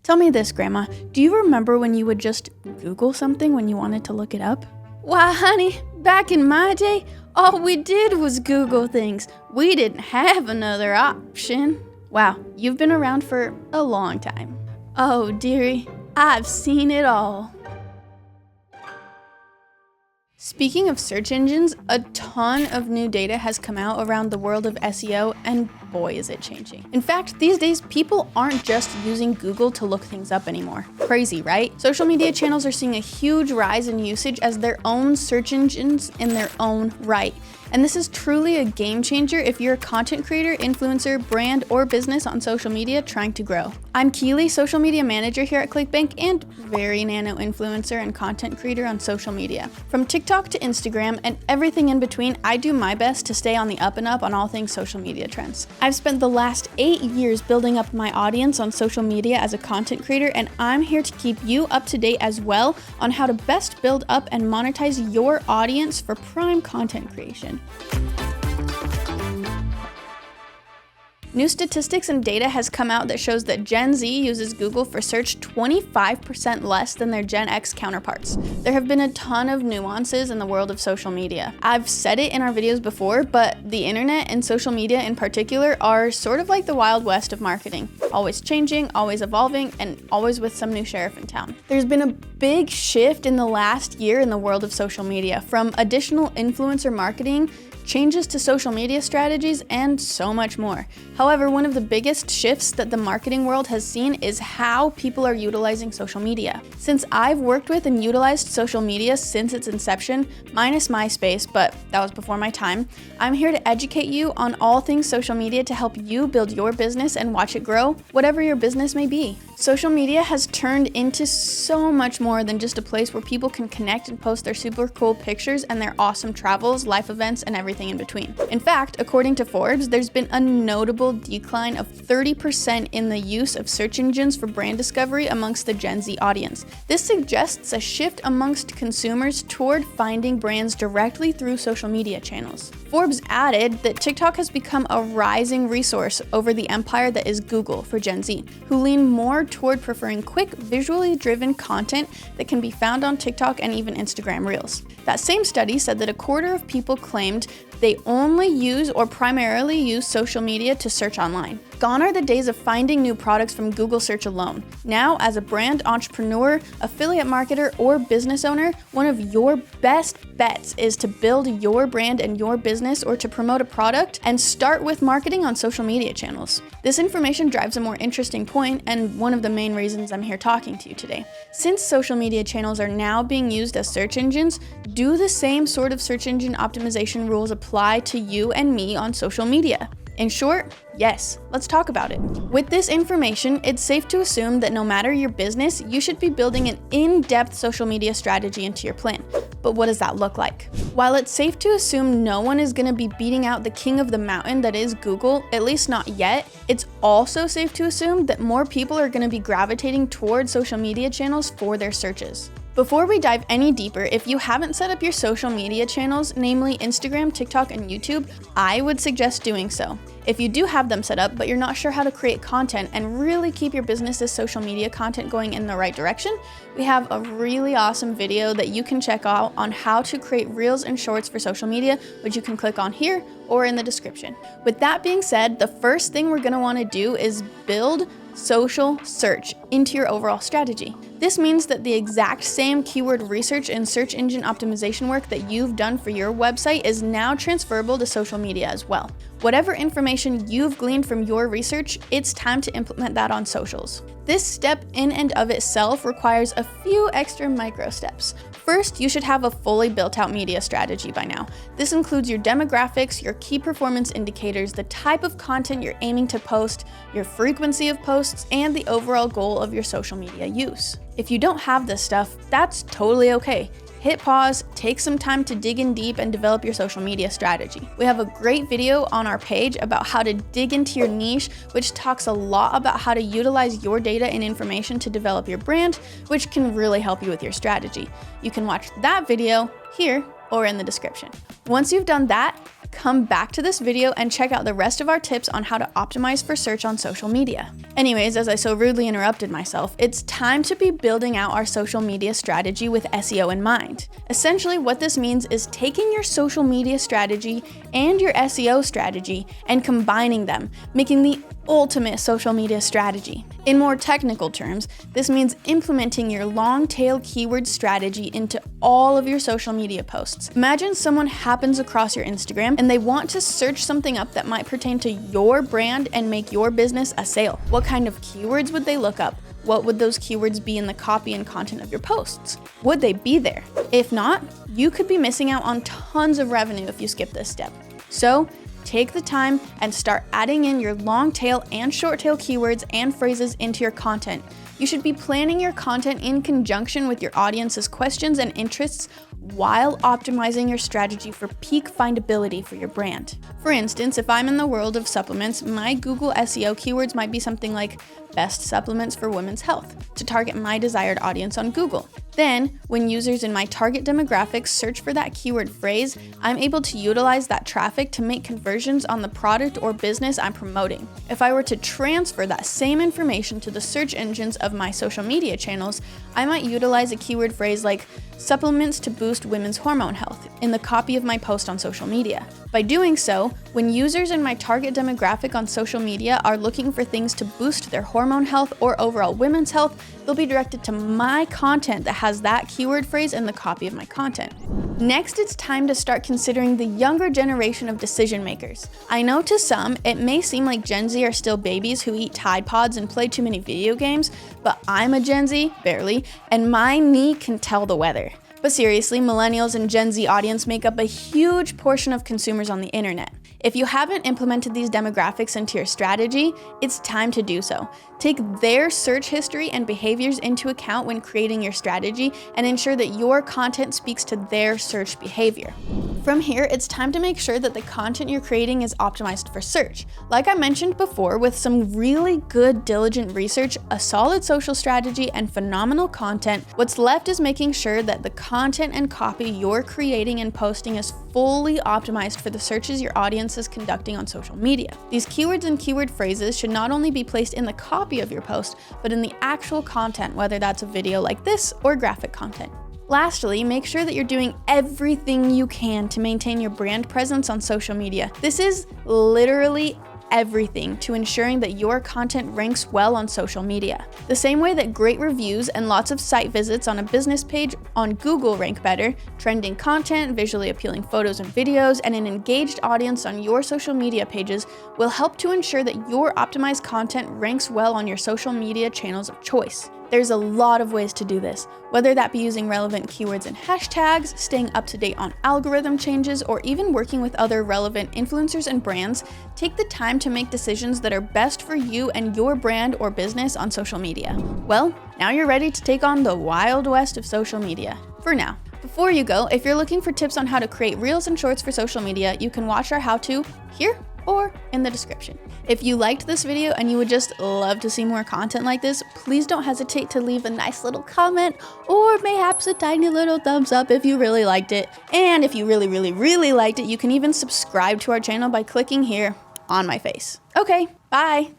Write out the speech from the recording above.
Tell me this, Grandma, do you remember when you would just Google something when you wanted to look it up? Why, honey, back in my day, all we did was Google things. We didn't have another option. Wow, you've been around for a long time. Oh, dearie, I've seen it all. Speaking of search engines, a ton of new data has come out around the world of SEO, and boy is it changing. In fact, these days people aren't just using Google to look things up anymore. Crazy, right? Social media channels are seeing a huge rise in usage as their own search engines in their own right. And this is truly a game changer if you're a content creator, influencer, brand, or business on social media trying to grow. I'm Keely, social media manager here at ClickBank and very nano influencer and content creator on social media. From TikTok to Instagram and everything in between, I do my best to stay on the up and up on all things social media trends. I've spent the last 8 years building up my audience on social media as a content creator, and I'm here to keep you up to date as well on how to best build up and monetize your audience for prime content creation. New statistics and data has come out that shows that Gen Z uses Google for search 25% less than their Gen X counterparts. There have been a ton of nuances in the world of social media. I've said it in our videos before, but the internet and social media in particular are sort of like the Wild West of marketing. Always changing, always evolving, and always with some new sheriff in town. There's been a big shift in the last year in the world of social media, from additional influencer marketing, changes to social media strategies, and so much more. However, one of the biggest shifts that the marketing world has seen is how people are utilizing social media. Since I've worked with and utilized social media since its inception, minus MySpace, but that was before my time, I'm here to educate you on all things social media to help you build your business and watch it grow, whatever your business may be. Social media has turned into so much more than just a place where people can connect and post their super cool pictures and their awesome travels, life events, and everything in between. In fact, according to Forbes, there's been a notable decline of 30% in the use of search engines for brand discovery amongst the Gen Z audience. This suggests a shift amongst consumers toward finding brands directly through social media channels. Forbes added that TikTok has become a rising resource over the empire that is Google for Gen Z, who lean more toward preferring quick, visually driven content that can be found on TikTok and even Instagram Reels. That same study said that a quarter of people claimed they only use or primarily use social media to search online. Gone are the days of finding new products from Google search alone. Now, as a brand entrepreneur, affiliate marketer, or business owner, one of your best bets is to build your brand and your business or to promote a product and start with marketing on social media channels. This information drives a more interesting point and one of the main reasons I'm here talking to you today. Since social media channels are now being used as search engines, do the same sort of search engine optimization rules apply to you and me on social media? In short, yes. Let's talk about it. With this information, it's safe to assume that no matter your business, you should be building an in-depth social media strategy into your plan. But what does that look like? While it's safe to assume no one is going to be beating out the king of the mountain that is Google, at least not yet, it's also safe to assume that more people are going to be gravitating towards social media channels for their searches. Before we dive any deeper, if you haven't set up your social media channels, namely Instagram, TikTok, and YouTube, I would suggest doing so. If you do have them set up, but you're not sure how to create content and really keep your business's social media content going in the right direction, we have a really awesome video that you can check out on how to create reels and shorts for social media, which you can click on here or in the description. With that being said, the first thing we're gonna wanna do is build social search into your overall strategy. This means that the exact same keyword research and search engine optimization work that you've done for your website is now transferable to social media as well. Whatever information you've gleaned from your research, it's time to implement that on socials. This step in and of itself requires a few extra micro steps. First, you should have a fully built out media strategy by now. This includes your demographics, your key performance indicators, the type of content you're aiming to post, your frequency of posts, and the overall goal of your social media use. If you don't have this stuff, that's totally okay. Hit pause, take some time to dig in deep and develop your social media strategy. We have a great video on our page about how to dig into your niche, which talks a lot about how to utilize your data and information to develop your brand, which can really help you with your strategy. You can watch that video here or in the description. Once you've done that, come back to this video and check out the rest of our tips on how to optimize for search on social media. Anyways, as I so rudely interrupted myself, it's time to be building out our social media strategy with SEO in mind. Essentially, what this means is taking your social media strategy and your SEO strategy and combining them, making the ultimate social media strategy. In more technical terms, this means implementing your long-tail keyword strategy into all of your social media posts. Imagine someone happens across your Instagram and they want to search something up that might pertain to your brand and make your business a sale. What kind of keywords would they look up? What would those keywords be in the copy and content of your posts? Would they be there? If not, you could be missing out on tons of revenue if you skip this step. So, take the time and start adding in your long tail and short tail keywords and phrases into your content. You should be planning your content in conjunction with your audience's questions and interests while optimizing your strategy for peak findability for your brand. For instance, if I'm in the world of supplements, my Google SEO keywords might be something like best supplements for women's health to target my desired audience on Google. Then, when users in my target demographics search for that keyword phrase, I'm able to utilize that traffic to make conversions on the product or business I'm promoting. If I were to transfer that same information to the search engines of my social media channels, I might utilize a keyword phrase like supplements to boost women's hormone health in the copy of my post on social media. By doing so, when users in my target demographic on social media are looking for things to boost their hormone health or overall women's health, they'll be directed to my content that has that keyword phrase in the copy of my content. Next, it's time to start considering the younger generation of decision makers. I know to some, it may seem like Gen Z are still babies who eat Tide Pods and play too many video games, but I'm a Gen Z, barely, and my knee can tell the weather. But seriously, millennials and Gen Z audience make up a huge portion of consumers on the internet. If you haven't implemented these demographics into your strategy, it's time to do so. Take their search history and behaviors into account when creating your strategy and ensure that your content speaks to their search behavior. From here, it's time to make sure that the content you're creating is optimized for search. Like I mentioned before, with some really good diligent research, a solid social strategy, and phenomenal content, what's left is making sure that the content and copy you're creating and posting is fully optimized for the searches your audience is conducting on social media. These keywords and keyword phrases should not only be placed in the copy of your post, but in the actual content, whether that's a video like this or graphic content. Lastly, make sure that you're doing everything you can to maintain your brand presence on social media. This is literally everything to ensuring that your content ranks well on social media. The same way that great reviews and lots of site visits on a business page on Google rank better, trending content, visually appealing photos and videos, and an engaged audience on your social media pages will help to ensure that your optimized content ranks well on your social media channels of choice. There's a lot of ways to do this, whether that be using relevant keywords and hashtags, staying up to date on algorithm changes, or even working with other relevant influencers and brands. Take the time to make decisions that are best for you and your brand or business on social media. Well, now you're ready to take on the wild west of social media. For now. Before you go, if you're looking for tips on how to create reels and shorts for social media, you can watch our how-to here or in the description. If you liked this video and you would just love to see more content like this, please don't hesitate to leave a nice little comment or mayhaps a tiny little thumbs up if you really liked it. And if you really liked it, you can even subscribe to our channel by clicking here on my face. Okay, bye.